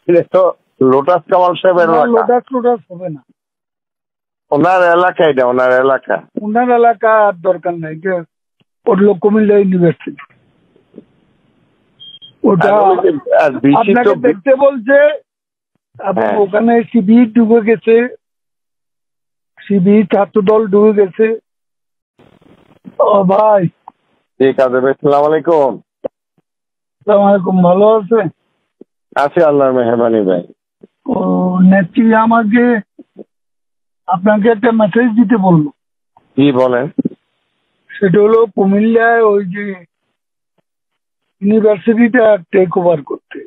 এটা তো লোটাস কামাল সাহেবের এলাকা। লোটাস হবে না, ওনার এলাকা, এটা ওনার এলাকা। ওনার এলাকা আর দরকার নাই, যে পড়লো কুমিল্লা ইউনিভার্সিটি। ওটা আপনাকে দেখতে বলছে, ওখানে শিবির ডুবে গেছে, শিবির ছাত্রদল ডুবে গেছে। ও ভাই, ঠিক আছে ভাই, সালাম আলাইকুম। সালাম আলাইকুম, ভালো আছে? আছি আল্লাহর মেহরবানি ভাই। ও নেত্রী আমাকে আপনাকে একটা মেসেজ দিতে বললো। কি বলেন? সেটা হলো কুমিল্লায় ওই যে ইউনিভার্সিটিটা টেক ওভার করতে।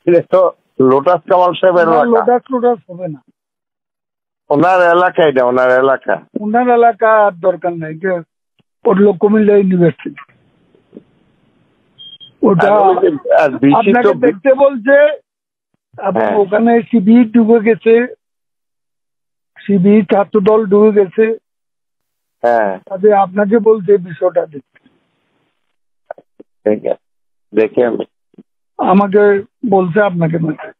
এটা তো লোটাস কামাল সাহেবের এলাকা। লোটাস হবে না, ওনার এলাকা, এটা ওনার এলাকা। ওনার এলাকা আর দরকার নাই, যে পড়লো কুমিল্লা ইউনিভার্সিটি। ওটা আপনাকে দেখতে বলছে, ওখানে শিবির ডুবে গেছে, শিবির ছাত্রদল ডুবে গেছে। তবে আপনাকে বলছে বিষয়টা দেখতে। ঠিক আছে, দেখি আমি। আমাকে বলছে আপনাকে মেসেজ।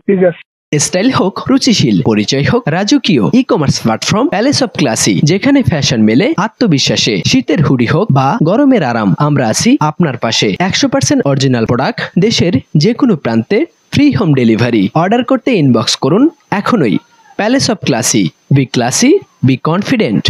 ঠিক আছে। স্টাইল হোক রুচিশীল, পরিচয় হোক রাজকীয়, e commerce platform palace of classy, যেখানে ফ্যাশন মেলে আত্মবিশ্বাসে। শীতের হুডি হোক বা গরমের আরাম, আমরা আছি আপনার পাশে। 100% অরিজিনাল প্রোডাক্ট, দেশের যে কোনো প্রান্তে, ফ্রি হোম ডেলিভারি। অর্ডার করতে ইনবক্স করুন এখনই। Palace of classy, B classy, be confident.